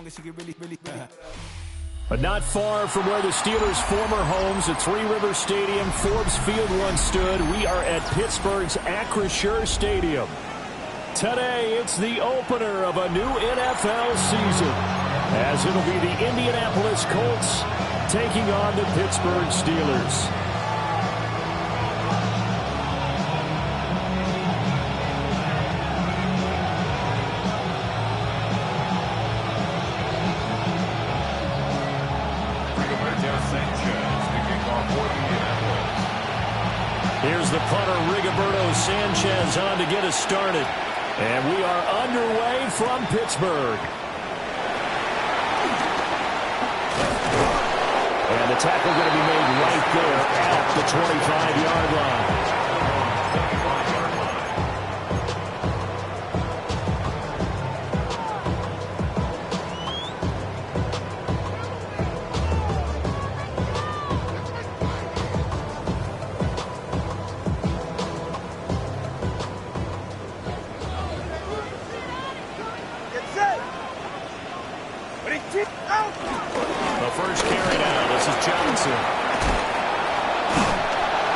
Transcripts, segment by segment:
as you can really. But not far from where the Steelers' former homes at Three Rivers Stadium, Forbes Field once stood, we are at Pittsburgh's Acrisure Stadium. Today, it's the opener of a new NFL season, as it'll be the Indianapolis Colts taking on the Pittsburgh Steelers. Here's the punter, Rigoberto Sanchez, on to get us started. And we are underway from Pittsburgh. And the tackle going to be made right there at the 25-yard line. The first carry now. This is Johnson.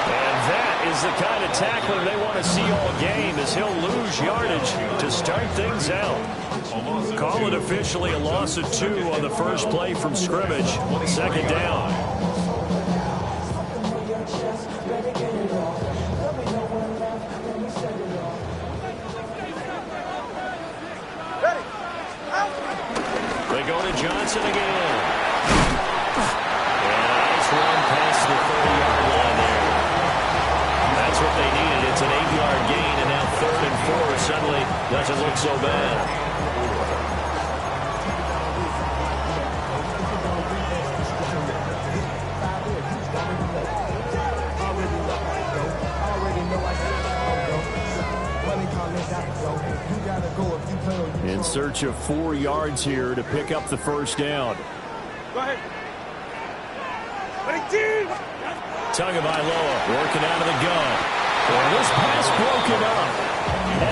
And that is the kind of tackler they want to see all game, as he'll lose yardage to start things out. Call it officially a loss of 2 on the first play from scrimmage. Second down. They go to Johnson again. And a nice run past the 30-yard line there. That's what they needed. It's an 8-yard gain, and now 3rd and 4 suddenly doesn't look so bad. In search of 4 yards here to pick up the first down. Go ahead. Tagovailoa working out of the gun. And this pass broken up.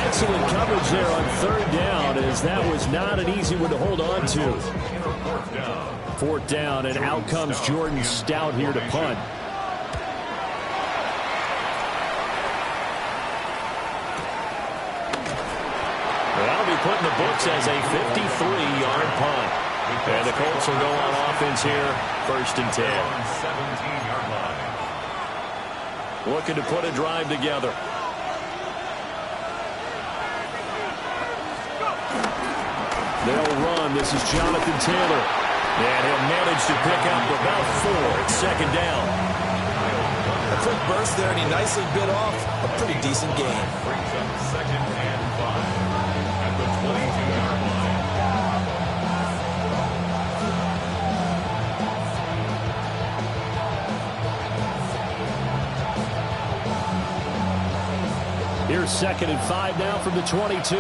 Excellent coverage there on 3rd down, as that was not an easy one to hold on to. 4th down, and out comes Jordan Stout here to punt. That'll be put in the books as a 53-yard punt. And the Colts will go on offense here, 1st and 10. 17-yard line. Looking to put a drive together. They'll run. This is Jonathan Taylor. And he'll manage to pick up about 4 at 2nd down. A quick burst there, and he nicely bit off a pretty decent gain. Brings up 2nd and 5 at the 22-yard line. Here's 2nd and 5 now from the 22.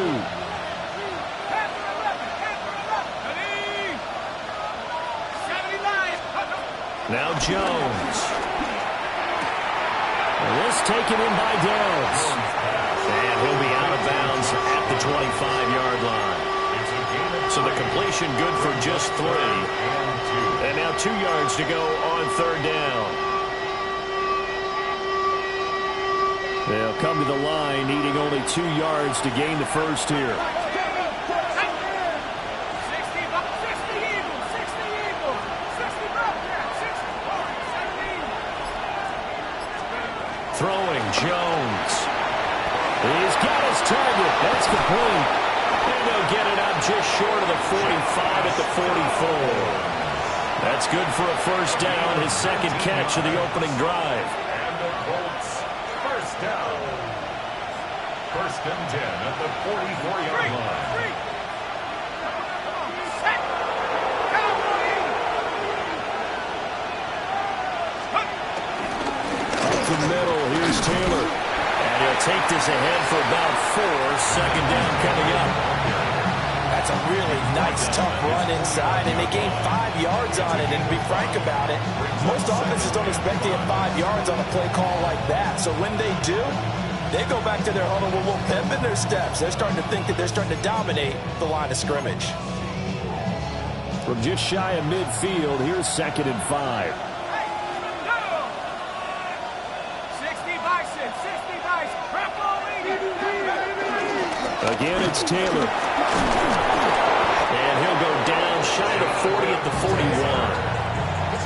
Now Jones. This taken in by Downs. And he'll be out of bounds at the 25-yard line. So the completion good for just 3. And now 2 yards to go on 3rd down. They'll come to the line, needing only 2 yards to gain the first here. Throwing, Jones. He's got his target. That's complete. And they'll get it out just short of the 45 at the 44. That's good for a first down, his 2nd catch of the opening drive. And the Colts, first down. 1st and 10 at the 44-yard line. The middle, here's Taylor. And he'll take this ahead for about 4. 2nd down coming up. That's a really nice, tough run inside, and they gained 5 yards on it. And to be frank about it, most offenses don't expect to get 5 yards on a play call like that. So when they do, they go back to their huddle with a little pep in their steps. They're starting to think that they're starting to dominate the line of scrimmage. From just shy of midfield, here's 2nd and 5. Again, it's Taylor. And he'll go down shy of 40 at the 41.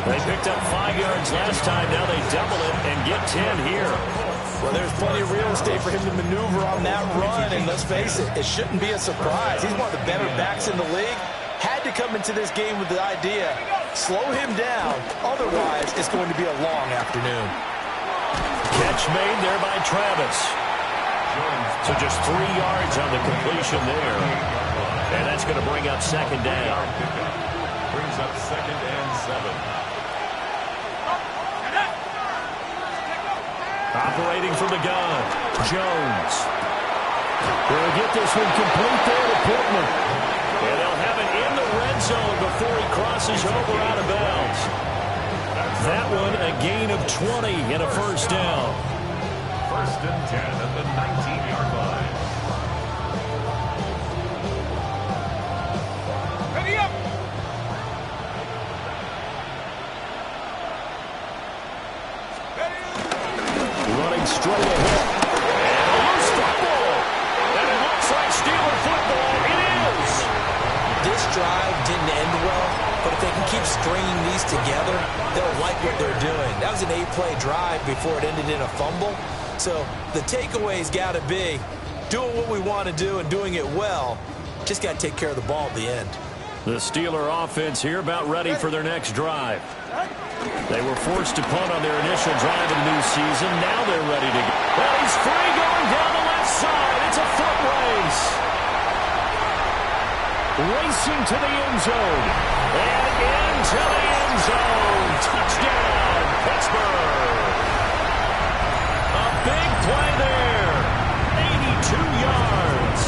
They picked up 5 yards last time. Now they double it and get 10 here. Well, there's plenty of real estate for him to maneuver on that run. And let's face it, it shouldn't be a surprise. He's one of the better backs in the league. Had to come into this game with the idea, slow him down. Otherwise, it's going to be a long afternoon. Catch made there by Travis. So just 3 yards on the completion there. And that's going to bring up 2nd down. Brings up 2nd and 7. Operating from the gun, Jones. They'll get this one complete there to Pittman. And they'll have it in the red zone before he crosses over out of bounds. That one a gain of 20 and a 1st down. 1st and 10 at the 19-yard line. Ready up! Running straight ahead. And a loose football. And it looks like Steeler football. It is. This drive didn't end well, but if they can keep stringing these together, they'll like what they're doing. That was an 8-play drive before it ended in a fumble. So the takeaway's got to be doing what we want to do and doing it well. Just got to take care of the ball at the end. The Steeler offense here about ready for their next drive. They were forced to punt on their initial drive in the new season. Now they're ready to go. Well, he's free going down the left side. It's a foot race. Racing to the end zone. And into the end zone. Touchdown, Pittsburgh. A big play there. 82 yards.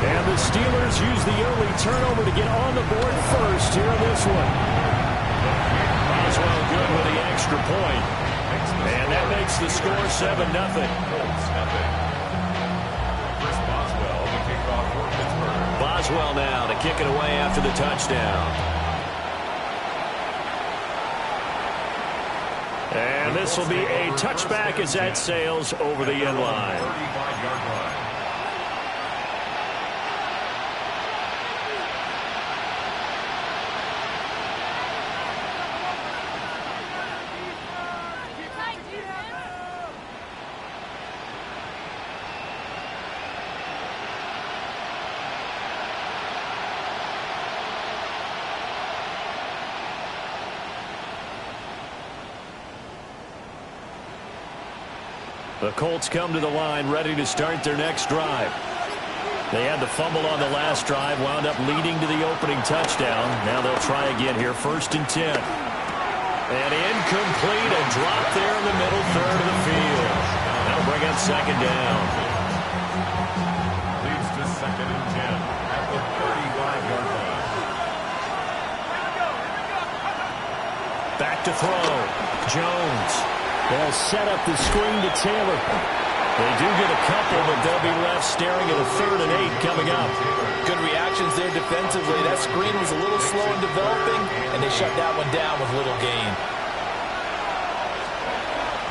And the Steelers use the early turnover to get on the board first here in this one. Boswell good with the extra point. And that makes the score 7-0. Chris Boswell to kick off for Pittsburgh. Boswell now to kick it away after the touchdown. And this will be a touchback as that sails over the end line. 35-yard line. The Colts come to the line ready to start their next drive. They had the fumble on the last drive, wound up leading to the opening touchdown. Now they'll try again here, 1st and 10. And incomplete, a drop there in the middle third of the field. That'll bring up 2nd down. Leads to 2nd and 10 at the 35-yard line. Back to throw. Jones. They'll set up the screen to Taylor. They do get a couple, but they'll be left staring at a 3rd and 8 coming up. Good reactions there defensively. That screen was a little slow in developing, and they shut that one down with little gain.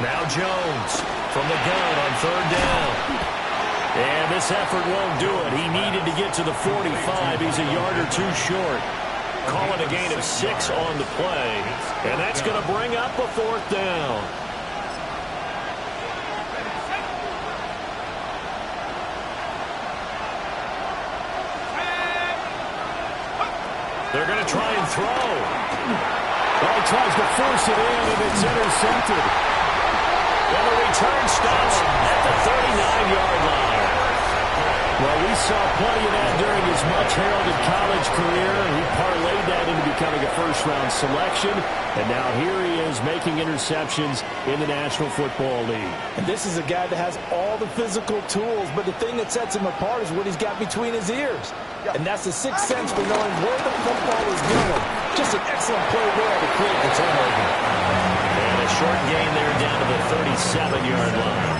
Now Jones from the gun on 3rd down. And this effort won't do it. He needed to get to the 45. He's a yard or two short. Calling a gain of 6 on the play. And that's going to bring up a 4th down. They're going to try and throw. Well, he tries to force it in, and it's intercepted. And the return stops at the 39-yard line. Well, we saw plenty of that during his much-heralded college career, and he parlayed that into becoming a first-round selection. And now here he is making interceptions in the National Football League. And this is a guy that has all the physical tools, but the thing that sets him apart is what he's got between his ears. And that's the sixth sense for knowing where the football is going. Just an excellent play there to create the turnover. And a short gain there down to the 37-yard line.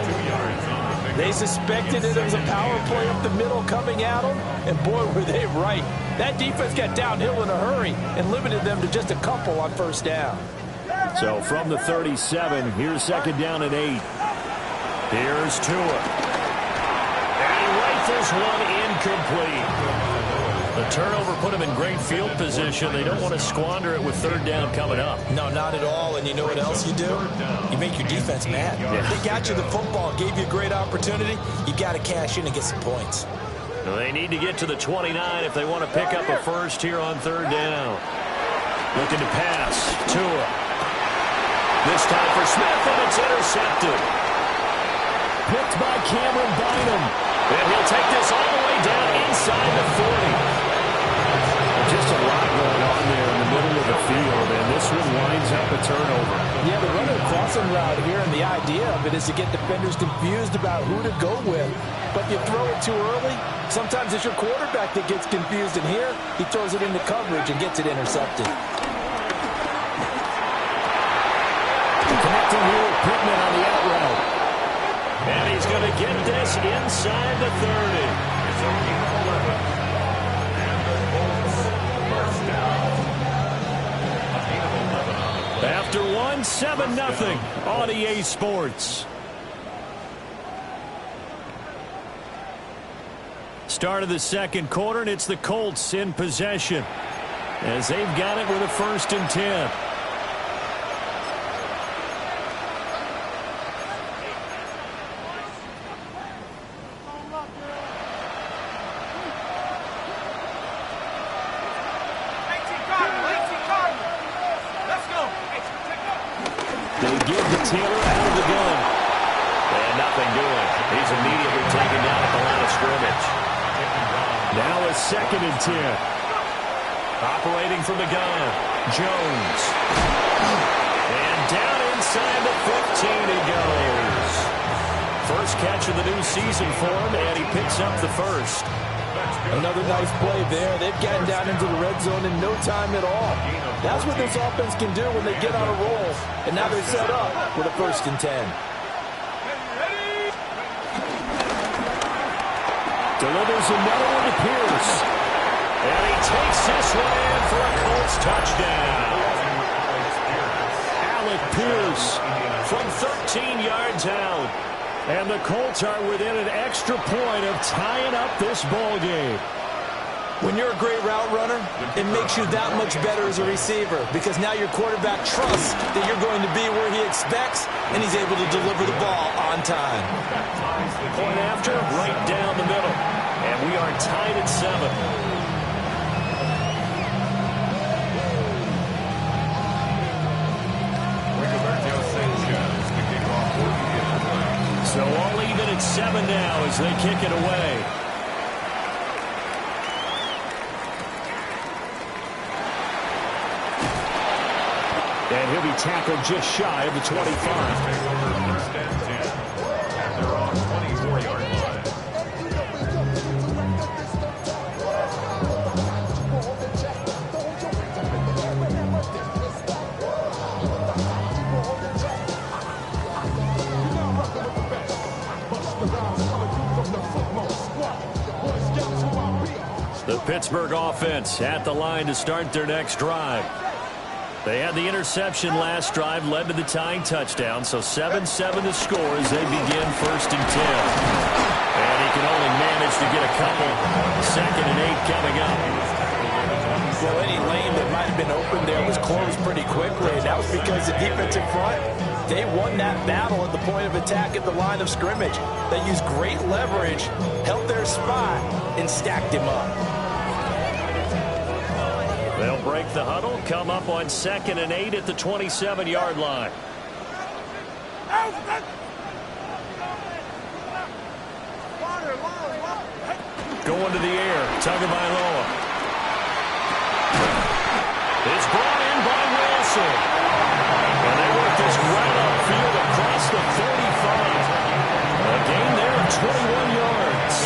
2 yards on the pick. They suspected it was a power play up the middle coming at them, and boy, were they right. That defense got downhill in a hurry and limited them to just a couple on first down. So from the 37, here's second down and 8. Here's Tua. And he rifles one incomplete. The turnover put him in great field position. They don't want to squander it with third down coming up. No, not at all. And you know what else you do? You make your defense mad. Yeah. They got you the football, gave you a great opportunity. You got to cash in and get some points. Well, they need to get to the 29 if they want to pick up a first here on third down. Looking to pass. Tua. This time for Smith, and it's intercepted. Picked by Cameron Bynum. And he'll take this all the way down inside the 40. Just a lot going on there in the middle of the field, and this one winds up a turnover. Yeah, they're running a crossing route here, and the idea of it is to get defenders confused about who to go with. But if you throw it too early, sometimes it's your quarterback that gets confused, and here he throws it into coverage and gets it intercepted. Connecting here with Pittman on the out route. And he's going to get this inside the 30. It's a gain of 11. And the Colts first down. A gain of 11 on the play. After 1, 7-0 on EA Sports. Start of the second quarter, and it's the Colts in possession as they've got it with a 1st and 10. Taylor out of the gun. And nothing doing. He's immediately taken down at the line of scrimmage. Now a 2nd and 10. Operating from the gun. Jones. And down inside the 15 he goes. First catch of the new season for him, and he picks up the first. Another nice play there. They've gotten down into the red zone in no time at all. That's what this offense can do when they get on a roll. And now they're set up with a 1st and 10. Delivers another one to Pierce. And he takes this one in for a Colts touchdown. Alec Pierce from 13 yards out. And the Colts are within an extra point of tying up this ball game. When you're a great route runner, it makes you that much better as a receiver because now your quarterback trusts that you're going to be where he expects, and he's able to deliver the ball on time. Point after, right down the middle. And we are tied at 7. So all even at 7 now as they kick it away. And he'll be tackled just shy of the 25. First and 10 at their own 24-yard line. The Pittsburgh offense at the line to start their next drive. They had the interception last drive, led to the tying touchdown, so 7-7 the score as they begin 1st and 10. And he can only manage to get a couple. 2nd and 8 coming up. Well, any lane that might have been open there was closed pretty quickly, and that was because the defensive front, they won that battle at the point of attack at the line of scrimmage. They used great leverage, held their spot, and stacked him up. They'll break the huddle, come up on 2nd and 8 at the 27-yard line. Going to the air, Tagovailoa. It's brought in by Wilson. And they work this right upfield across the 45. A gain there of 21 yards.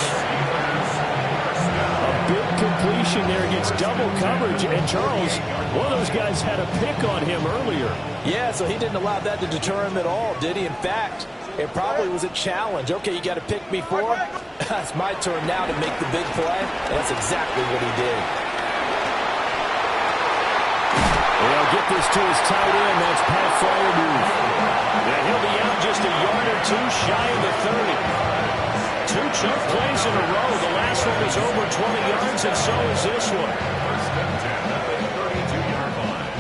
A big completion there against double coverage. And Charles, one of those guys had a pick on him earlier. Yeah, so he didn't allow that to deter him at all, did he? In fact, it probably was a challenge. Okay, you got to pick me for. It's my turn now to make the big play, and that's exactly what he did. They'll get this to his tight end. That's Pat Freiermuth. And he'll be out just a yard or two shy of the 30. Two chunk plays in a row. The last one was over 20 yards, and so is this one. First and 10 at the 32-yard line.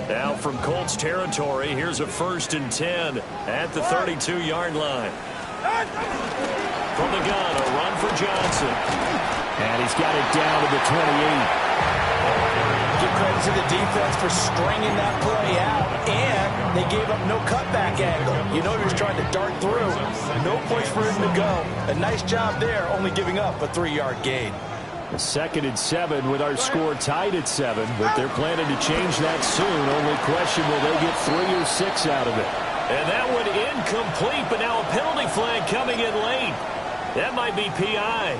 Now from Colts territory, here's a 1st and 10 at the 32-yard line. From the gun, a run for Johnson. And he's got it down to the 28. Give credit to the defense for stringing that play out, and they gave up no cutback angle. You know he was trying to dart through. No place for him to go. A nice job there, only giving up a 3-yard gain. 2nd and 7 with our score tied at 7, but they're planning to change that soon. Only question, will they get 3 or 6 out of it? And that one incomplete, but now a penalty flag coming in late. That might be PI.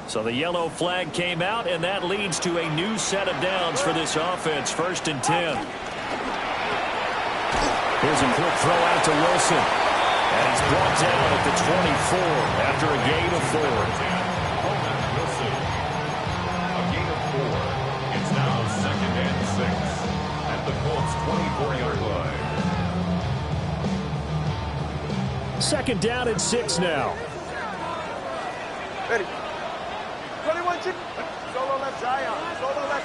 So the yellow flag came out, and that leads to a new set of downs for this offense. 1st and 10. Here's a quick throw out to Wilson. And he's brought down at the 24 after a gain of 4. Wilson. A gain of 4. It's now 2nd and 6 at the Colts 24-yard line. 2nd down and 6 now. Ready. 21 chip. Solo left Zion. Solo left.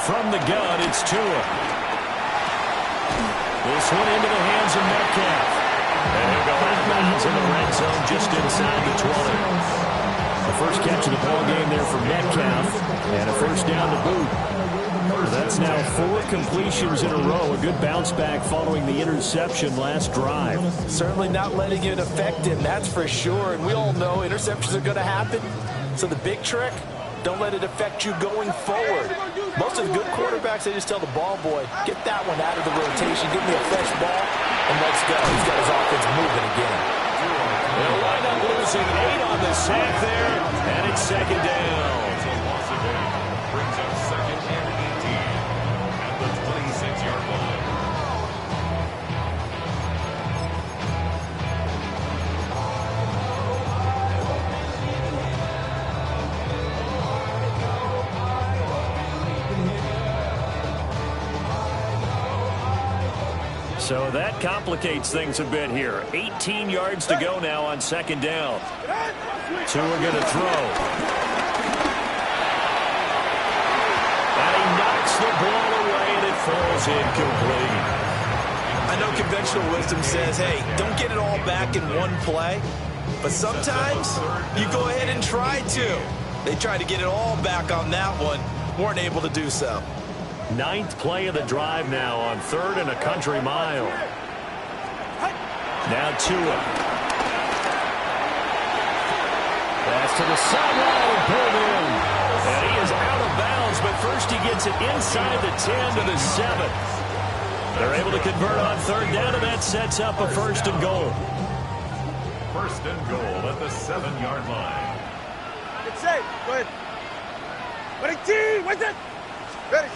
From the gun, it's Tua. This one into the hands of Metcalf. And he'll go out of bounds in the red zone just inside the 20. The first catch of the ball game there for Metcalf. And a 1st down to boot. That's now 4 completions in a row. A good bounce back following the interception last drive. Certainly not letting it affect him, that's for sure. And we all know interceptions are going to happen. So the big trick, don't let it affect you going forward. Most of the good quarterbacks, they just tell the ball boy, get that one out of the rotation, give me a fresh ball, and let's go. He's got his offense moving again. They'll wind up losing 8 on the sack there, and it's 2nd down. It's a loss of 8. Brings up 2nd and 18 at the 26-yard line. So that complicates things a bit here. 18 yards to go now on 2nd down. Tua going to throw. And he knocks the ball away, and it falls incomplete. I know conventional wisdom says, hey, don't get it all back in one play. But sometimes you go ahead and try to. They tried to get it all back on that one. Weren't able to do so. 9th play of the drive now on 3rd and a country mile. Now Tua. Pass to the sideline and pulled in. And he is out of bounds, but first he gets it inside the 10 to the 7. They're able to convert on 3rd down, and that sets up a 1st and goal. 1st and goal at the 7-yard line. It's safe. Go ahead. Ready, team. What's it? Ready.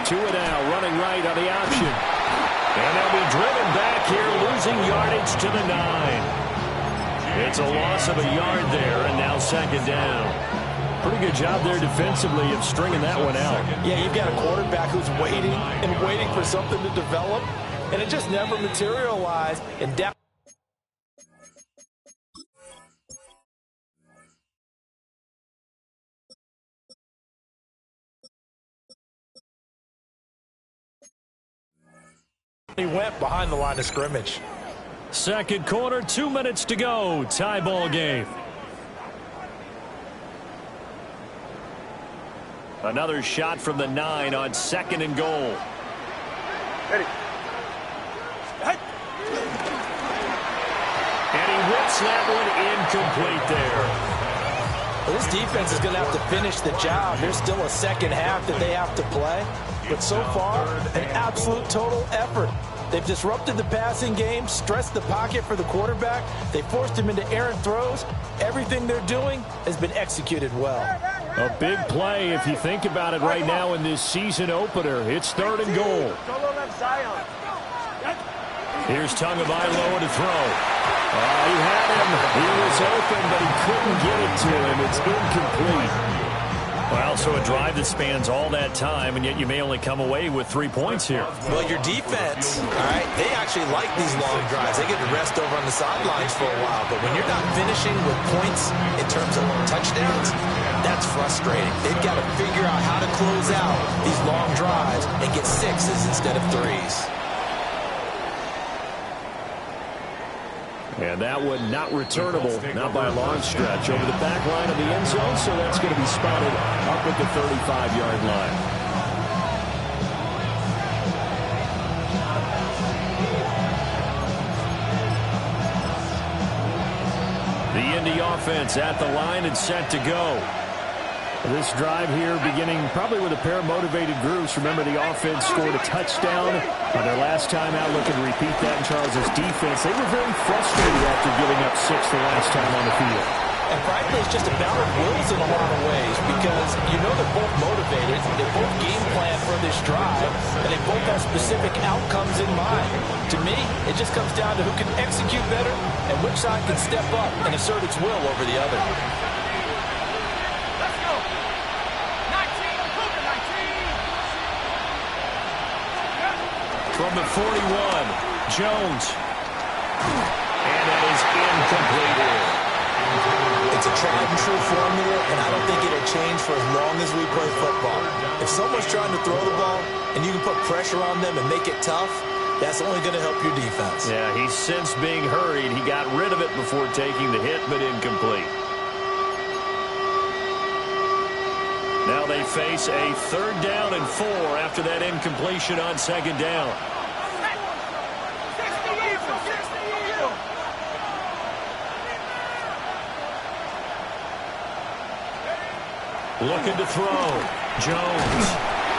Tua now running right on the option. And they'll be driven back here, losing yardage to the 9. It's a loss of a yard there, and now 2nd down. Pretty good job there defensively of stringing that one out. Yeah, you've got a quarterback who's waiting and waiting for something to develop, and it just never materialized. And he went behind the line of scrimmage. 2nd quarter, 2 minutes to go. Tie ball game. Another shot from the 9 on 2nd and goal. Ready. And he whips that one incomplete there. Well, this defense is going to have to finish the job. There's still a second half that they have to play. but so far, an absolute total effort. They've disrupted the passing game, stressed the pocket for the quarterback. They forced him into errant throws. Everything they're doing has been executed well. A big play if you think about it right now in this season opener. It's 3rd and goal. Here's Tagovailoa to throw. He had him. He was open, but he couldn't get it to him. It's incomplete. Well, so a drive that spans all that time, and yet you may only come away with 3 points here. Well, your defense, all right, they actually like these long drives. They get to rest over on the sidelines for a while. But when you're not finishing with points in terms of touchdowns, that's frustrating. They've got to figure out how to close out these long drives and get 6s instead of 3s. And that one not returnable, not by a long stretch, over the back line of the end zone, so that's going to be spotted up at the 35-yard line. The Indy offense at the line and set to go. This drive here beginning probably with a pair of motivated groups. Remember, the offense scored a touchdown on their last time out. Looking to repeat that in Charles' defense. They were very frustrated after giving up 6 the last time on the field. And frankly, it's just a battle of wills in a lot of ways because you know they're both motivated. They both game plan for this drive, and they both have specific outcomes in mind. To me, it just comes down to who can execute better and which side can step up and assert its will over the other. From the 41, Jones. And that is incomplete. It's a tried and true formula, and I don't think it'll change for as long as we play football. If someone's trying to throw the ball and you can put pressure on them and make it tough, that's only going to help your defense. Yeah, he's since being hurried. He got rid of it before taking the hit, but incomplete. Now they face a 3rd down and 4 after that incompletion on 2nd down. Looking to throw. Jones.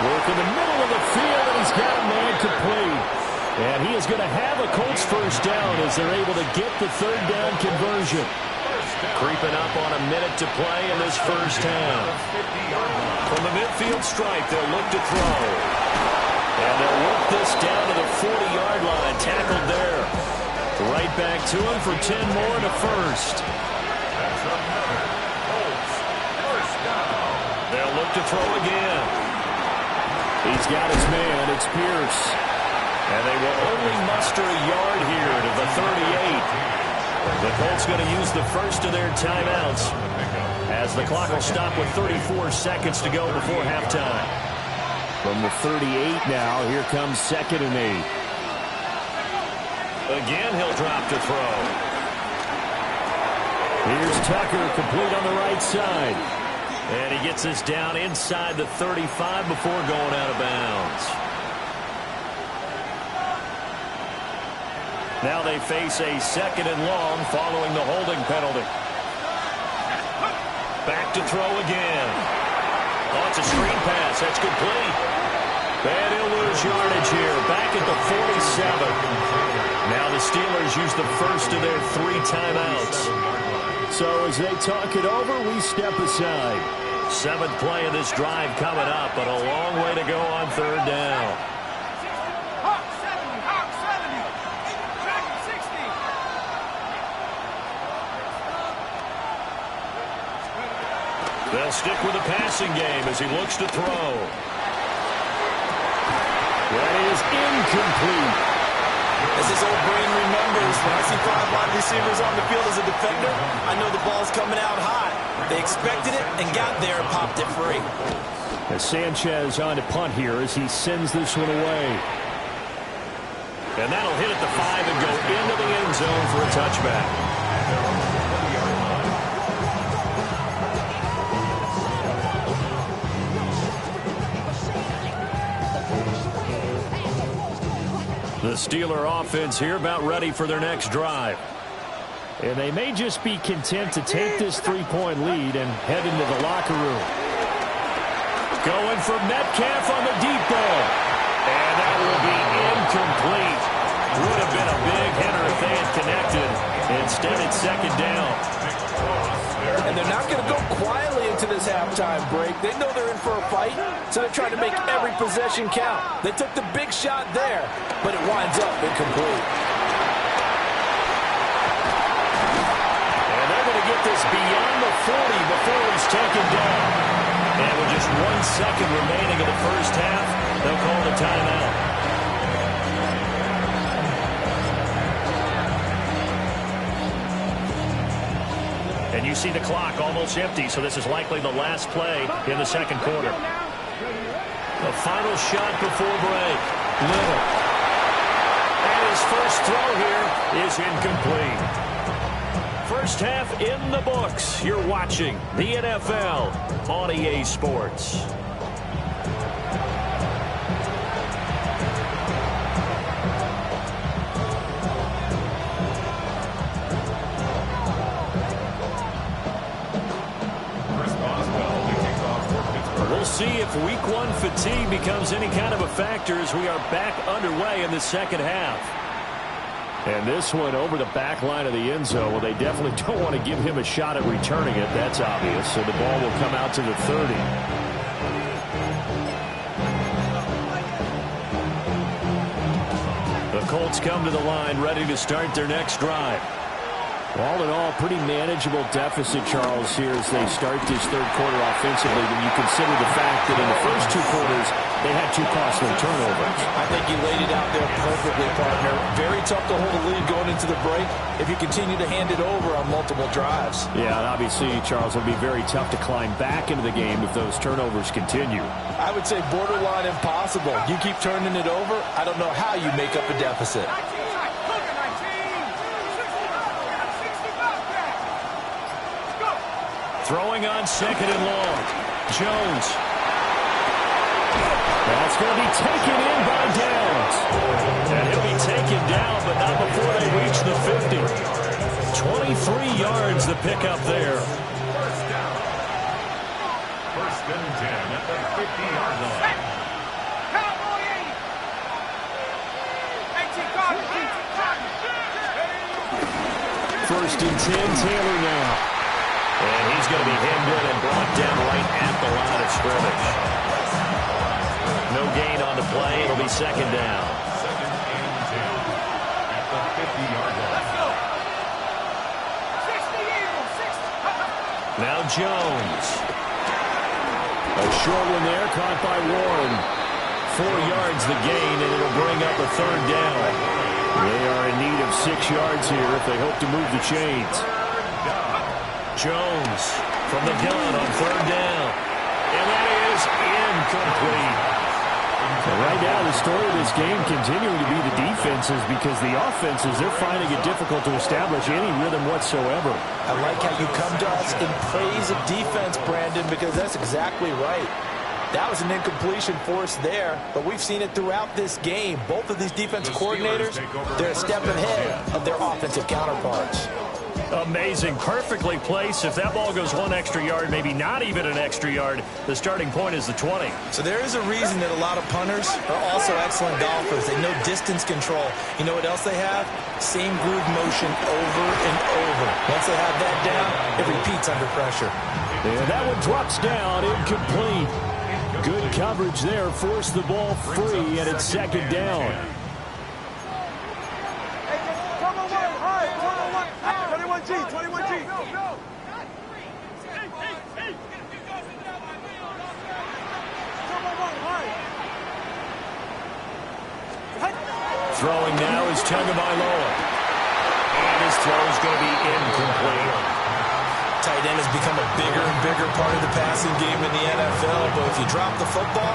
Work in the middle of the field, and he's got a man complete. And he is going to have a Colts 1st down as they're able to get the 3rd down conversion. Creeping up on a minute to play in this 1st half. From the midfield stripe, they'll look to throw. And they'll work this down to the 40-yard line. Tackled there. Right back to him for 10 more and a 1st. They'll look to throw again. He's got his man. It's Pierce. And they will only muster a yard here to the 38. The Colts going to use the first of their timeouts as the clock will stop with 34 seconds to go before halftime. From the 38 now, here comes 2nd and 8. Again, he'll drop to throw. Here's Tucker, complete on the right side. And he gets us down inside the 35 before going out of bounds. Now they face a 2nd and long following the holding penalty. Back to throw again. Oh, it's a screen pass. That's complete. And he'll lose yardage here. Back at the 47. Now the Steelers use the first of their 3 timeouts. So as they talk it over, we step aside. 7th play of this drive coming up, but a long way to go on 3rd down. They'll stick with the passing game as he looks to throw. That is incomplete. As his old brain remembers, when I see 5 wide receivers on the field as a defender, I know the ball's coming out high. They expected it and got there and popped it free. As Sanchez on to punt here as he sends this one away. And that'll hit at the 5 and go into the end zone for a touchback. The Steeler offense here about ready for their next drive. And they may just be content to take this 3-point lead and head into the locker room. Going for Metcalf on the deep ball. And that will be incomplete. Would have been a big hitter if they had connected. Instead, it's second down. And they're not going to go quietly into this halftime break. They know they're in for a fight, so they're trying to make every possession count. They took the big shot there, but it winds up incomplete. And they're going to get this beyond the 40 before he's taken down. And with just 1 second remaining in the first half, they'll call the timeout. And you see the clock almost empty, so this is likely the last play in the second quarter. The final shot before break. Little. And his first throw here is incomplete. First half in the books. You're watching the NFL on EA Sports. We'll see if week one fatigue becomes any kind of a factor as we are back underway in the second half. And this one over the back line of the end zone. Well, they definitely don't want to give him a shot at returning it. That's obvious. So the ball will come out to the 30. The Colts come to the line ready to start their next drive. All in all, pretty manageable deficit, Charles, here as they start this third quarter offensively when you consider the fact that in the first 2 quarters, they had 2 costly turnovers. I think you laid it out there perfectly, partner. Very tough to hold a lead going into the break if you continue to hand it over on multiple drives. Yeah, and obviously, Charles, it'll be very tough to climb back into the game if those turnovers continue. I would say borderline impossible. You keep turning it over, I don't know how you make up a deficit. Throwing on second and long. Jones. That's going to be taken in by Downs. And he'll be taken down, but not before they reach the 50. 23 yards the pickup there. First down. First and 10 at the 50-yard line. First and 10, Taylor now. And he's going to be hemmed in and brought down right at the line of scrimmage. No gain on the play. It'll be second down. Second and 10 at the 50-yard line. Now Jones. A short one there, caught by Warren. 4 yards the gain, and it'll bring up a third down. They are in need of 6 yards here if they hope to move the chains. Jones from the gun on third down. And that is incomplete. And right now, the story of this game continuing to be the defenses because the offenses, they're finding it difficult to establish any rhythm whatsoever. I like how you come to us in praise of defense, Brandon, because that's exactly right. That was an incompletion forced there, but we've seen it throughout this game. Both of these defense coordinators, they're a step ahead of their offensive counterparts. Amazing. Perfectly placed. If that ball goes 1 extra yard, maybe not even an extra yard, the starting point is the 20. So there is a reason that a lot of punters are also excellent golfers. They know distance control. You know what else they have? Same groove motion over and over. Once they have that down, it repeats under pressure. And that one drops down, incomplete. Good coverage there. Forced the ball free, and it's second down. 21G. Throwing now is Tagovailoa. And his throw is going to be incomplete. Tight end has become a bigger and bigger part of the passing game in the NFL, but if you drop the football,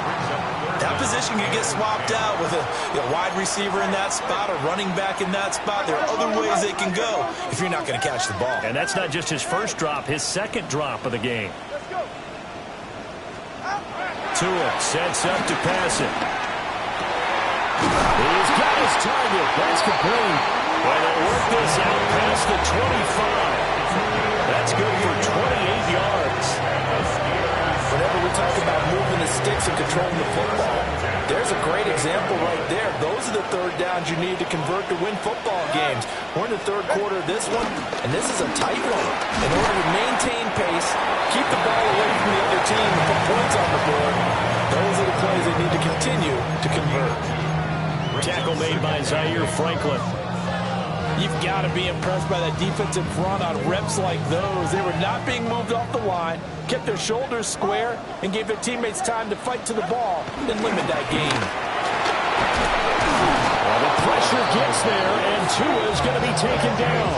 that position can get swapped out with a wide receiver in that spot, a running back in that spot. There are other ways they can go if you're not going to catch the ball. And that's not just his first drop, his second drop of the game. Tua sets up to pass it. He's got his target. That's complete. Well, they'll work this out past the 25. That's good for 28 yards. Whenever we talk about moving the controlling the football. There's a great example right there. Those are the third downs you need to convert to win football games. We're in the third quarter of this one, and this is a tight one. In order to maintain pace, keep the ball away from the other team, and put points on the board, those are the plays they need to continue to convert. Tackle made by Zaire Franklin. You've got to be impressed by that defensive front on reps like those. They were not being moved off the line, kept their shoulders square, and gave their teammates time to fight to the ball and limit that gain. Well, the pressure gets there, and Tua is going to be taken down.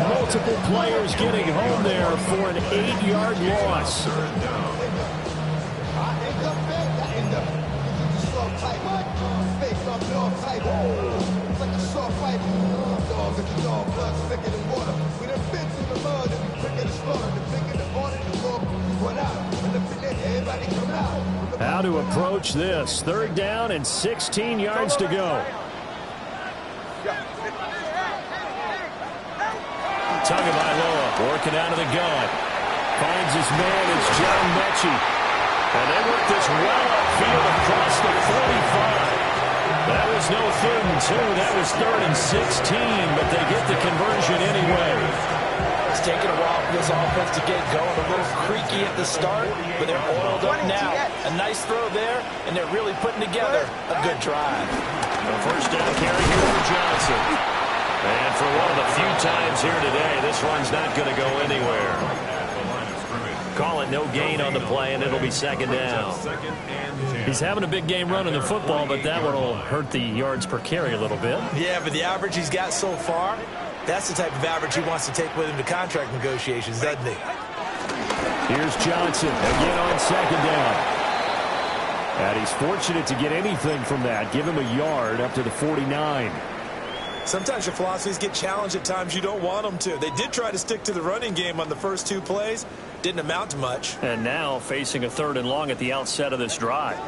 Multiple players getting home there for an 8-yard loss. How to approach this? Third down and 16 yards to go. Tagovailoa working out of the gun. Finds his man. It's John Mechie. And they work this well upfield across the 45. That was no 3rd and 2. That was 3rd and 16, but they get the conversion anyway. It's taken a while for this offense to get going. A little creaky at the start, but they're oiled up now. A nice throw there, and they're really putting together a good drive. The first down carry here for Johnson. And for one of the few times here today, this run's not going to go anywhere. Call it no gain on the play, and it'll be 2nd down. He's having a big game running the football, but that one will hurt the yards per carry a little bit. Yeah, but the average he's got so far, that's the type of average he wants to take with him to contract negotiations, doesn't he? Here's Johnson again on 2nd down. And he's fortunate to get anything from that. Give him a yard up to the 49. Sometimes your philosophies get challenged at times you don't want them to. They did try to stick to the running game on the first 2 plays. Didn't amount to much. And now facing a 3rd and long at the outset of this drive.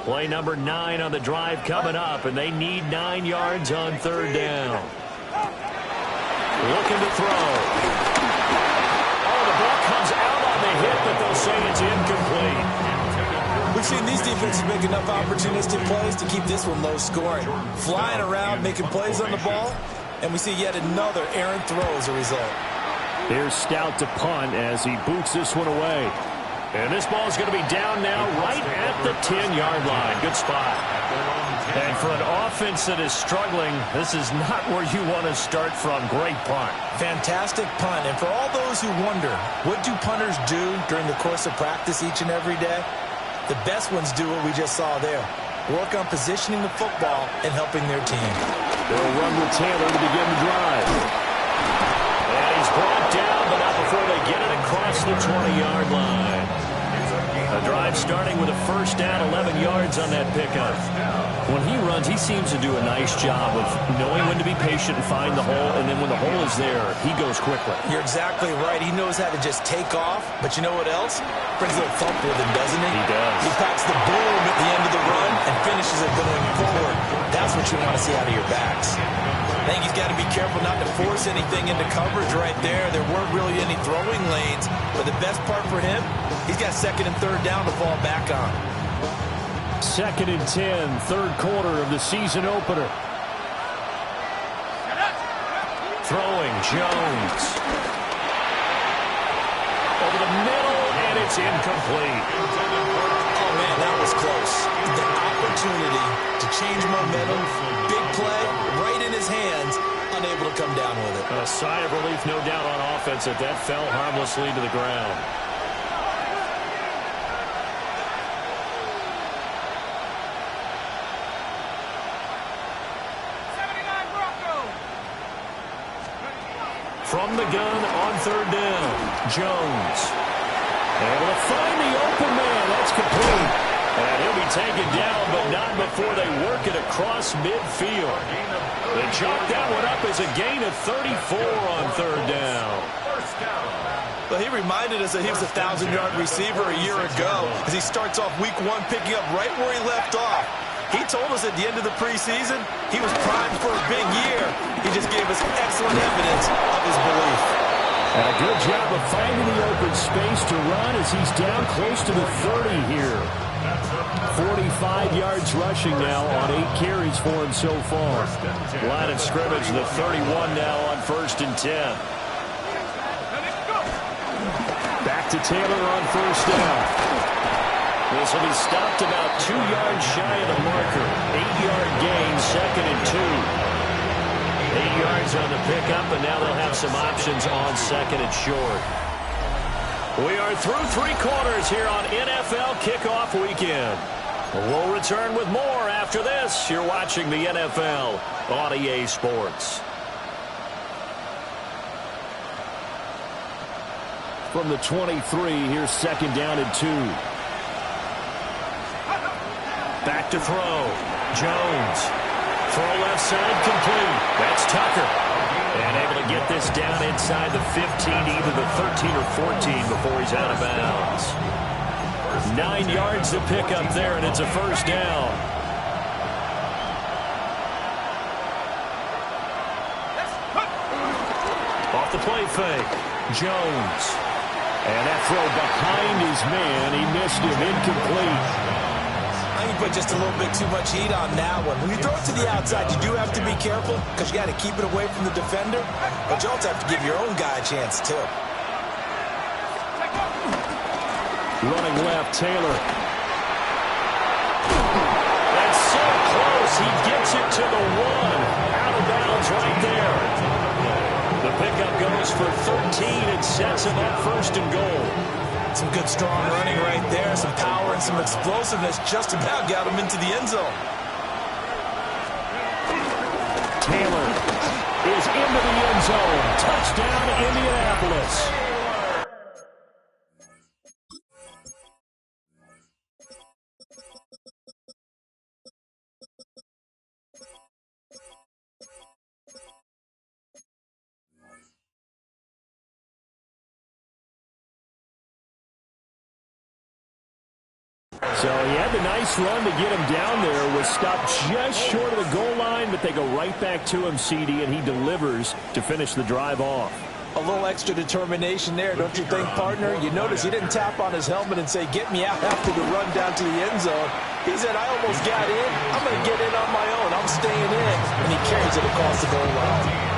Play number 9 on the drive coming up, and they need 9 yards on 3rd down. Looking to throw. Oh, the ball comes out on the hit, but they'll say it's incomplete. We've seen these defenses make enough opportunistic plays to keep this one low scoring. Flying around, making plays on the ball, and we see yet another errant throw as a result. Here's Stout to punt as he boots this one away. And this ball's going to be down now right at the 10-yard line. Good spot. And for an offense that is struggling, this is not where you want to start from. Great punt. Fantastic punt. And for all those who wonder, what do punters do during the course of practice each and every day? The best ones do what we just saw there. Work on positioning the football and helping their team. They'll run with Taylor to begin the drive. And he's brought down, but not before they get it across the 20-yard line. A drive starting with a first down, 11 yards on that pickup. When he runs, he seems to do a nice job of knowing when to be patient and find the hole, and then when the hole is there, he goes quickly. You're exactly right. He knows how to just take off, but you know what else? Brings a little thump with him, doesn't he? He does. He packs the boom at the end of the run and finishes it going forward. That's what you want to see out of your backs. I think he's got to be careful not to force anything into coverage right there. There weren't really any throwing lanes, but the best part for him, he's got 2nd and 3rd down to fall back on. 2nd and 10, 3rd quarter of the season opener. Throwing Jones. Over the middle, and it's incomplete. Oh, man, that was close. The opportunity to change momentum, big play, right in his hands, unable to come down with it. A sigh of relief, no doubt, on offense that that fell harmlessly to the ground. From the gun on 3rd down, Jones. Able to find the open man. That's complete. And he'll be taken down, but not before they work it across midfield. They chalk that one up as a gain of 34 on 3rd down. Well, he reminded us that he was a 1,000-yard receiver a year ago as he starts off week 1 picking up right where he left off. He told us at the end of the preseason he was primed for a big year. He just gave us excellent evidence of his belief. And a good job of finding the open space to run as he's down close to the 30 here. 45 yards rushing now on 8 carries for him so far. Line of scrimmage, the 31 now on 1st and 10. Back to Taylor on 1st down. This will be stopped about 2 yards shy of the marker. 8-yard gain, 2nd and 2. 8 yards on the pickup, and now they'll have some options on 2nd and short. We are through 3 quarters here on NFL Kickoff Weekend. We'll return with more after this. You're watching the NFL on EA Sports. From the 23, here's 2nd down and 2. Back to throw. Jones. Throw left side complete. That's Tucker. And able to get this down inside the 15, either the 13 or 14 before he's out of bounds. 9 yards to pick up there, and it's a 1st down. Off the play fake. Jones. And that throw behind his man. He missed him. Incomplete. I think he put just a little bit too much heat on that one. When you throw it to the outside, you do have to be careful because you got to keep it away from the defender. But you also have to give your own guy a chance, too. Running left, Taylor. That's so close. He gets it to the 1. Out of bounds right there. The pickup goes for 13 and sets him up 1st and goal. Some good, strong running right there. Some power and some explosiveness just about got him into the end zone. Taylor is into the end zone. Touchdown, Indianapolis. So he had the nice run to get him down there, was stopped just short of the goal line, but they go right back to him, CD, and he delivers to finish the drive off. A little extra determination there, don't you think, partner? You notice he didn't tap on his helmet and say, get me out after the run down to the end zone. He said, I almost got in. I'm going to get in on my own. I'm staying in. And he carries it across the goal line.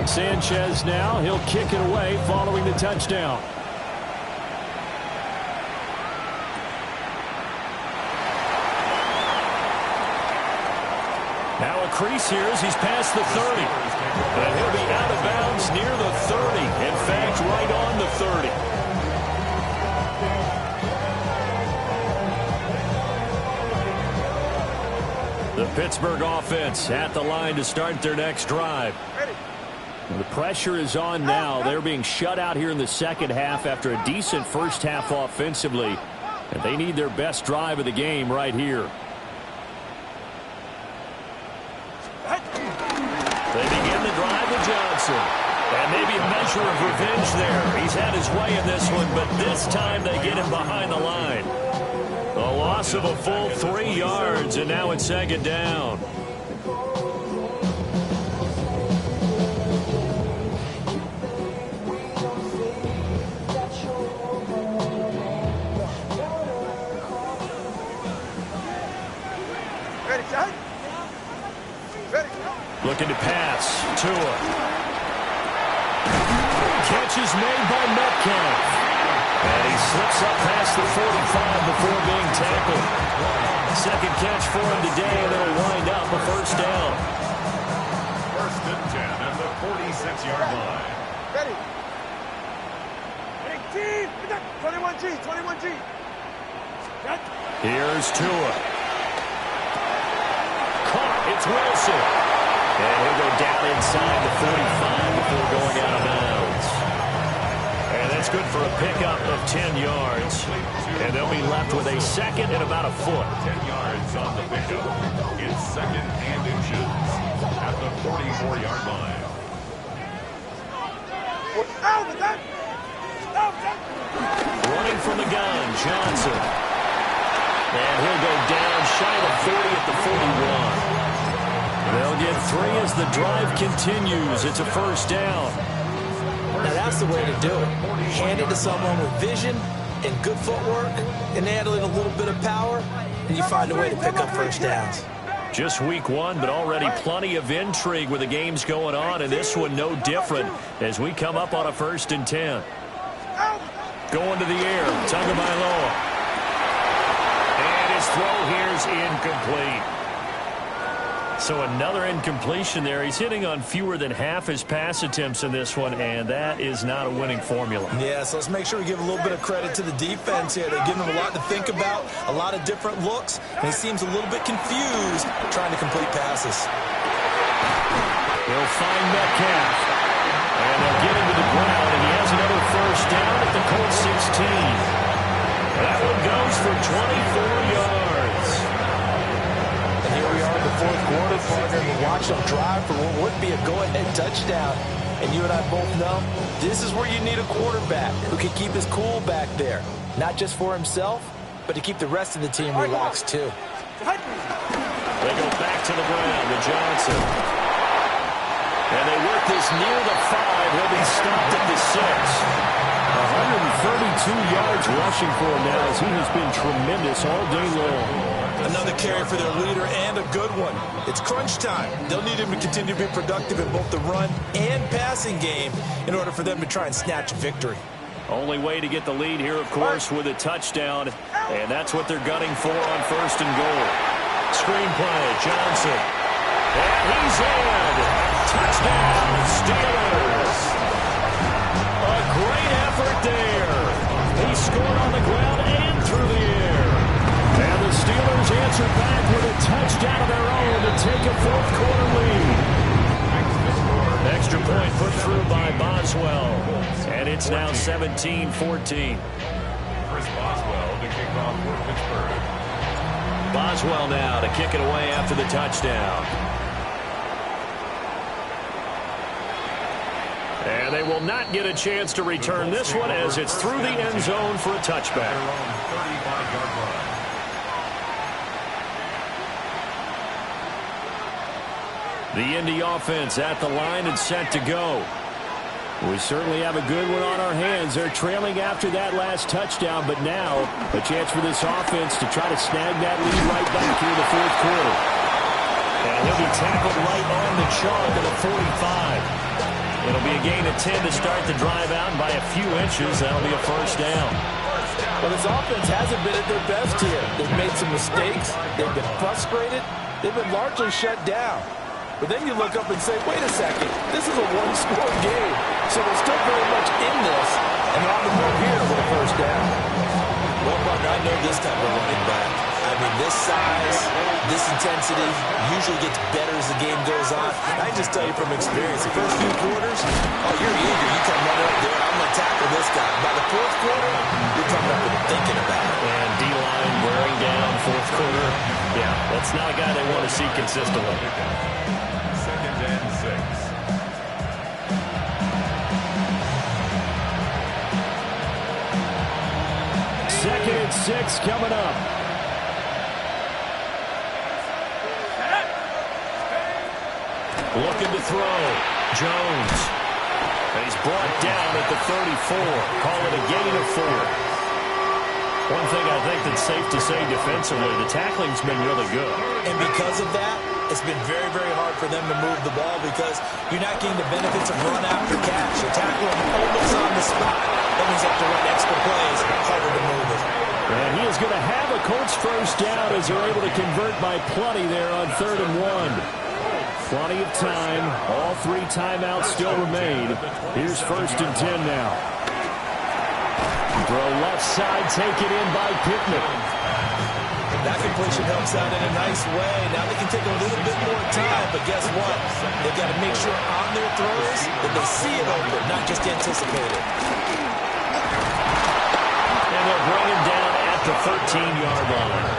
Sanchez now, he'll kick it away following the touchdown. Now a crease here as he's past the 30. And he'll be out of bounds near the 30. In fact, right on the 30. The Pittsburgh offense at the line to start their next drive. The pressure is on now. They're being shut out here in the second half after a decent first half offensively. And they need their best drive of the game right here. They begin the drive with Johnson. And maybe a measure of revenge there. He's had his way in this one, but this time they get him behind the line. A loss of a full 3 yards, and now it's 2nd down. Looking to pass. Tua. Catch is made by Metcalf. And he slips up past the 45 before being tackled. Second catch for him today, and it'll wind up a 1st down. 1st and 10 at the 46-yard line. Ready. Ready, team. 21G, 21G. Here's Tua. Caught. It's Wilson. And he'll go down inside the 45 before going out of bounds. And that's good for a pickup of 10 yards. And they'll be left with a 2nd and about a foot. 10 yards on the pickup. It's 2nd and inches at the 44-yard line. Running from the gun. Johnson. And he'll go down shy of 40 at the 41. They'll get 3 as the drive continues. It's a first down. Now that's the way to do it. Hand it to someone with vision and good footwork, and add in a little bit of power, and you find a way to pick up first downs. Just week 1, but already plenty of intrigue with the games going on, and this one no different as we come up on a 1st and 10. Going to the air, Tagovailoa. And his throw here's incomplete. So another incompletion there. He's hitting on fewer than half his pass attempts in this one, and that is not a winning formula. Yeah, so let's make sure we give a little bit of credit to the defense here. They're giving him a lot to think about, a lot of different looks, and he seems a little bit confused trying to complete passes. He'll find Metcalf, and they'll get him to the ground, and he has another first down at the Colts 16. That one goes for 24 yards. Here we are in the 4th quarter, partner. We're watching them drive for what would be a go-ahead touchdown. And you and I both know this is where you need a quarterback who can keep his cool back there. Not just for himself, but to keep the rest of the team relaxed too. They go back to the ground to Johnson. And they work this near the 5. He'll be stopped at the 6. 132 yards rushing for him now as he has been tremendous all day long. Another carry for their leader, and a good one. It's crunch time. They'll need him to continue to be productive in both the run and passing game in order for them to try and snatch a victory. Only way to get the lead here, of course, with a touchdown, and that's what they're gunning for on 1st and goal. Screenplay, Johnson. And he's in. Touchdown, Steelers. A great effort there. He scored on the ground and through the air. And the Steelers answer back with a touchdown of their own to take a 4th quarter lead. Extra point put through by Boswell. And it's now 17-14. Chris Boswell to kick off for Pittsburgh. Boswell now to kick it away after the touchdown. And they will not get a chance to return this one as it's through the end zone for a touchback. The Indy offense at the line and set to go. We certainly have a good one on our hands. They're trailing after that last touchdown, but now a chance for this offense to try to snag that lead right back here in the 4th quarter. And he'll be tackled right on the chalk to the 45. It'll be a gain of 10 to start the drive out, and by a few inches, that'll be a first down. Well, this offense hasn't been at their best here. They've made some mistakes. They've been frustrated. They've been largely shut down. But then you look up and say, wait a second, this is a one-score game. So they're still very much in this, and they're on the move here for the first down. Well, partner, I know this type of running back. I mean, this size, this intensity usually gets better as the game goes on. I can just tell you from experience, the first few quarters, oh, you're eager. You come running up there, I'm going to tackle this guy. By the 4th quarter, you're coming up and thinking about it. And D-line wearing down 4th quarter. Yeah, that's not a guy they want to see consistently. 2nd and 6. Second and 6 coming up. Looking to throw. Jones. And he's brought down at the 34. Call it a gain of 4. One thing I think that's safe to say defensively, the tackling's been really good. And because of that, it's been very, very hard for them to move the ball because you're not getting the benefits of run after catch. You're tackling almost on the spot. That means you have to run extra plays, harder to move it. And he is going to have a Colts first down as they're able to convert by plenty there on 3rd and 1. Plenty of time. All 3 timeouts still remain. Here's 1st and 10 now. Throw left side, taken in by Pittman. That completion helps out in a nice way. Now they can take a little bit more time, but guess what? They've got to make sure on their throws that they see it open, not just anticipate it. And they'll bring him down at the 13-yard line.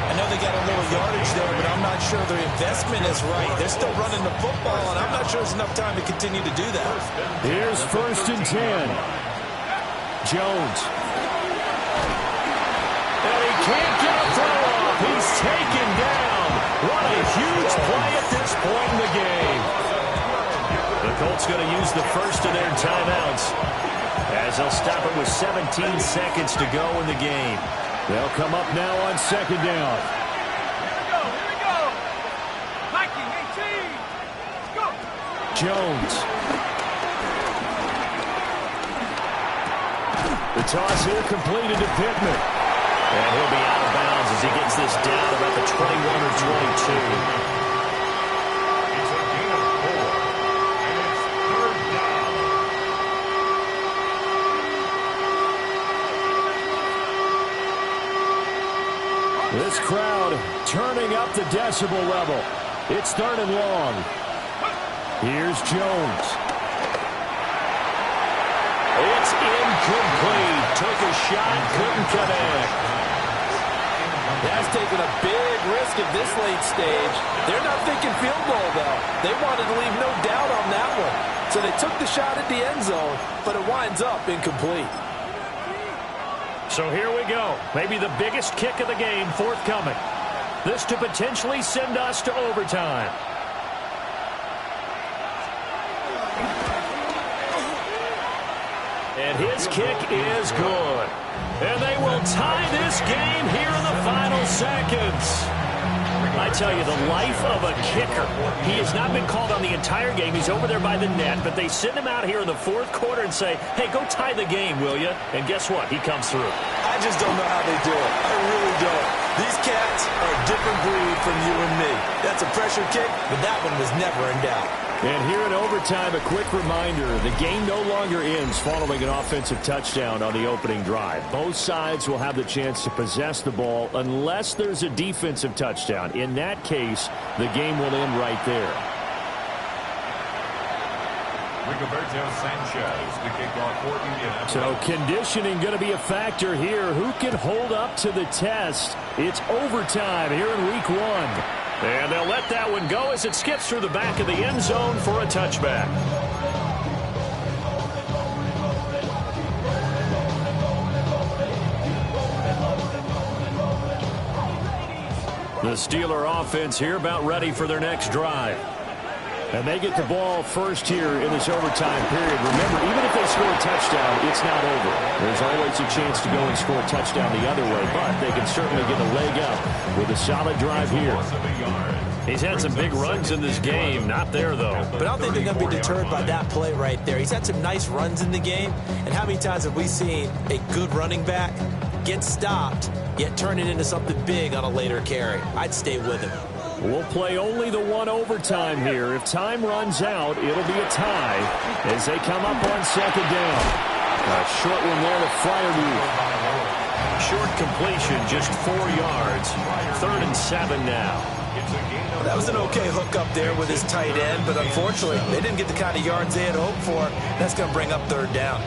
I know they got a little yardage there, but I'm not sure their investment is right. They're still running the football, and I'm not sure there's enough time to continue to do that. Here's 1st and 10. Jones. can't get a throw off. He's taken down. What a huge play at this point in the game. The Colts going to use the first of their timeouts, as they'll stop it with 17 seconds to go in the game. They'll come up now on second down. Here we go. Mikey, 18. Let's go. Jones. The toss here completed to Pittman. And he'll be out of bounds as he gets this down about the 21 or 22. It's a gain of 4, and it's third down. This crowd turning up the decibel level. It's third and long. Here's Jones. It's incomplete. Took a shot, couldn't connect. That's taking a big risk at this late stage. They're not thinking field goal, though. They wanted to leave no doubt on that one. So they took the shot at the end zone, but it winds up incomplete. So here we go. Maybe the biggest kick of the game forthcoming. This to potentially send us to overtime. And his kick is good. And they will tie this game here in the final seconds. I tell you, the life of a kicker. He has not been called on the entire game. He's over there by the net, but they send him out here in the fourth quarter and say, hey, go tie the game, will you? And guess what? He comes through. I just don't know how they do it. I really don't. These cats are a different breed from you and me. That's a pressure kick, but that one was never in doubt. And here in overtime, a quick reminder, the game no longer ends following an offensive touchdown on the opening drive. Both sides will have the chance to possess the ball unless there's a defensive touchdown. In that case, the game will end right there. Rigoberto Sanchez, the kickoff for Indianapolis. So conditioning going to be a factor here. Who can hold up to the test? It's overtime here in week 1. And they'll let that one go as it skips through the back of the end zone for a touchback. The Steeler offense here about ready for their next drive. And they get the ball first here in this overtime period. Remember, even if they score a touchdown, it's not over. There's always a chance to go and score a touchdown the other way, but they can certainly get a leg up with a solid drive here. He's had some big runs in this game. Not there, though. But I don't think they're going to be deterred by that play right there. He's had some nice runs in the game. And how many times have we seen a good running back get stopped, yet turn it into something big on a later carry? I'd stay with him. We'll play only the one overtime here. If time runs out, it'll be a tie as they come up on second down. A short one there to Freiermuth. Short completion, just 4 yards. 3rd and 7 now. That was an okay hook up there with his tight end, but unfortunately, they didn't get the kind of yards they had hoped for. That's going to bring up 3rd down.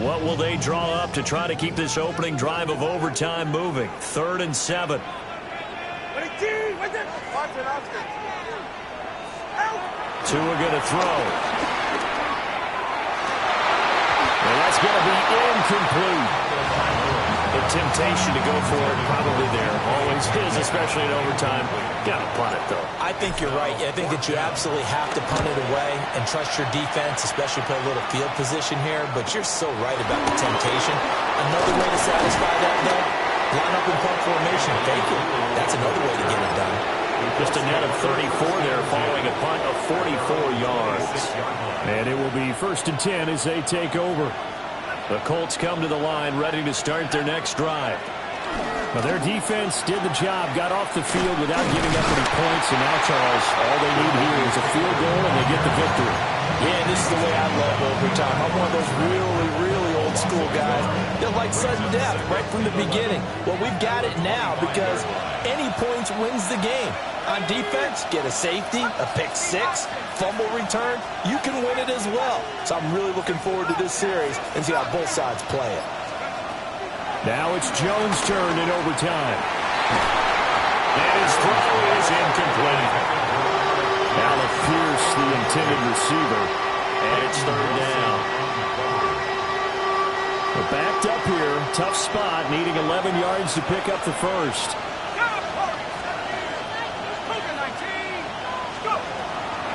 What will they draw up to try to keep this opening drive of overtime moving? 3rd and 7. Tua going to throw. And that's going to be incomplete. The temptation to go for it probably there. Always is, especially in overtime. Got to punt it, though. I think you're right. I think that you absolutely have to punt it away and trust your defense, especially put a little field position here. But you're so right about the temptation. Another way to satisfy that, though, line up in punt formation. Fake it. That's another way to get it done. Just a net of 34 there following a punt of 44 yards. And it will be 1st and 10 as they take over. The Colts come to the line ready to start their next drive. Now, their defense did the job, got off the field without giving up any points, and now, Charles, all they need here is a field goal, and they get the victory. Yeah, this is the way I love overtime. I'm one of those really, really old school guys. They're like sudden death right from the beginning. Well, we've got it now because any points wins the game. On defense, get a safety, a pick 6, fumble return, you can win it as well. So I'm really looking forward to this series and see how both sides play it. Now it's Jones' turn in overtime. And his throw is incomplete. That'll pierce the intended receiver, and it's third down. We're backed up here. Tough spot, needing 11 yards to pick up the first.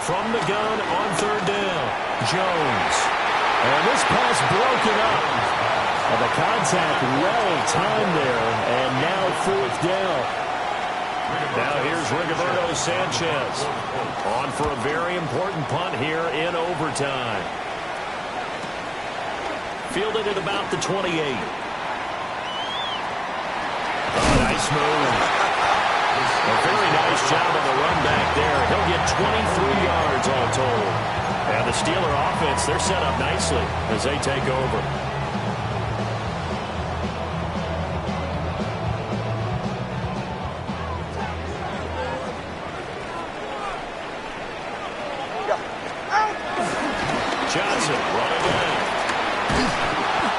From the gun on third down, Jones. And this pass broken up. And the contact well timed there, and now fourth down. Now here's Rigoberto Sanchez on for a very important punt here in overtime. Fielded at about the 28. Oh, nice move. A very nice job on the run back there. He'll get 23 yards all told. And the Steeler offense, they're set up nicely as they take over. Johnson running down.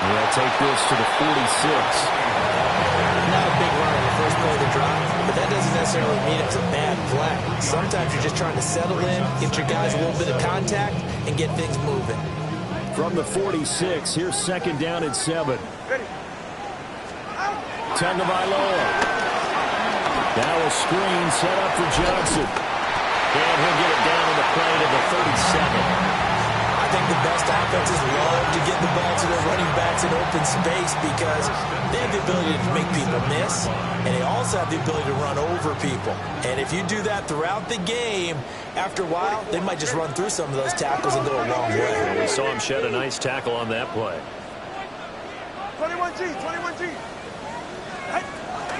They'll take this to the 46. Not a big run on the first play of the drive, but that doesn't necessarily mean it's a bad play. Sometimes you're just trying to settle in, get your guys a little bit of contact, and get things moving. From the 46, here's second down and 7. Tagovailoa. Now a screen set up for Johnson. And he'll get it down on the play to the 37. I think the best offenses love to get the ball to their running backs in open space because they have the ability to make people miss, and they also have the ability to run over people. And if you do that throughout the game, after a while, they might just run through some of those tackles and go a long way. And we saw him shed a nice tackle on that play. 21G, 21G.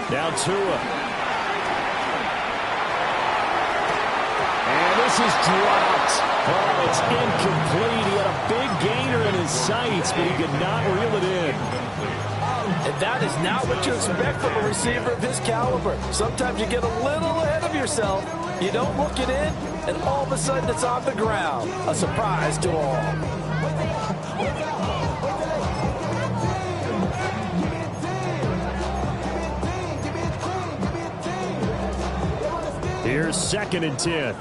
Now Tua. And this is dropped. Oh, it's incomplete. He had a big gainer in his sights, but he could not reel it in. And that is not what you expect from a receiver of his caliber. Sometimes you get a little ahead of yourself. You don't look it in, and all of a sudden it's on the ground. A surprise to all. Here's second and 10.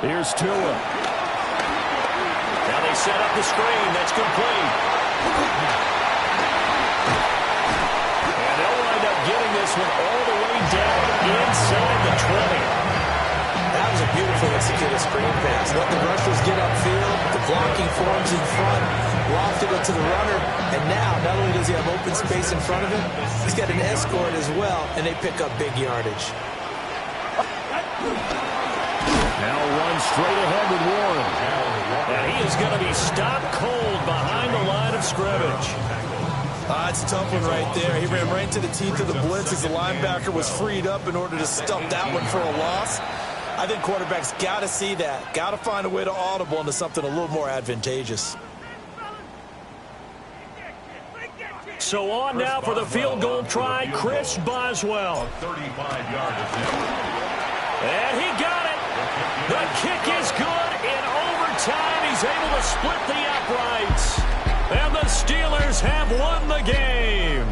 Here's Tua. Now they set up the screen. That's complete. And they'll wind up getting this one all the way down inside the 20. That was a beautifully executed screen pass. Let the rushers get upfield. The blocking forms in front. Lofted it to the runner. And now, not only does he have open space in front of him, he's got an escort as well, and they pick up big yardage. Now run straight ahead with Warren. And he is going to be stopped cold behind the line of scrimmage. It's a tough one right there. He ran right to the teeth of the blitz as the linebacker was freed up in order to stuff that one for a loss. I think quarterbacks got to see that. Got to find a way to audible into something a little more advantageous. So on now for the field goal try, Chris Boswell. 35-yard attempt. And he got it. The kick is good. In overtime, he's able to split the uprights. And the Steelers have won the game.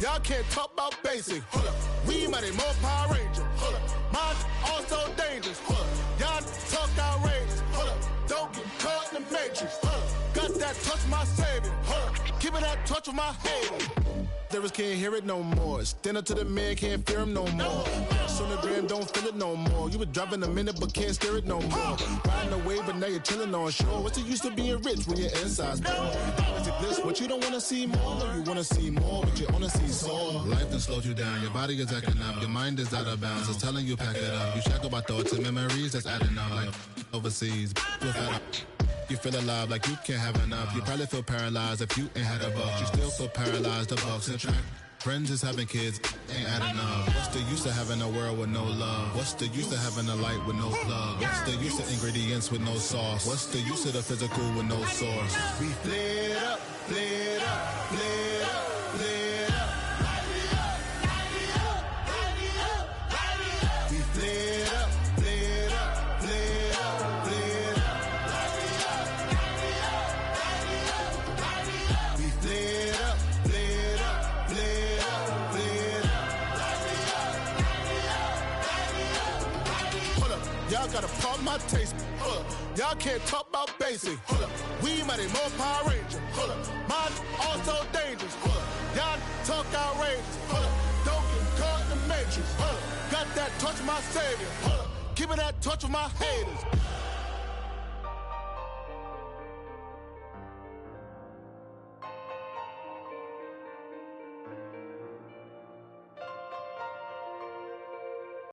Y'all can't talk about basic. Hold up. We mighty more Power Ranger. Hold up. Mine also dangerous. Hold up. Y'all talk outrageous. Hold up. Don't get caught in the matrix. Hold up. Got that touch of my savior. Hold up. Keeping that touch with my hater. lyrics can't hear it no more. Stand up to the man, can't fear him no more. On the gram, don't feel it no more. You were driving a minute, but can't steer it no more. Riding away, but now you're chilling on shore. What's the use of being rich when your inside's poor? Is it bliss? What you don't wanna see more? No, you wanna see more, but you wanna see sore. Life done slowed you down. Your body is acting up. Your mind is out of bounds. It's telling you pack it up. You shackle by thoughts and memories that's adding up. Like overseas, you feel alive like you can't have enough. You probably feel paralyzed if you ain't had a buck. You still feel paralyzed. The bucks and track. Friends is having kids, ain't adding up. What's the use of having a world with no love? What's the use of having a light with no plug? What's the use of ingredients with no sauce? What's the use of the physical with no source? We flared up, flared up, flared up, flared up. We flared up, flared up, flared up, flared up. We flared up, flared up, flared up. Y'all gotta pump my taste. Y'all can't talk about basic. We mighty more Power Ranger. Mine also dangerous. Y'all talk outrageous. Don't get caught in the matrix. Got that touch of my savior. Keeping that touch with my haters.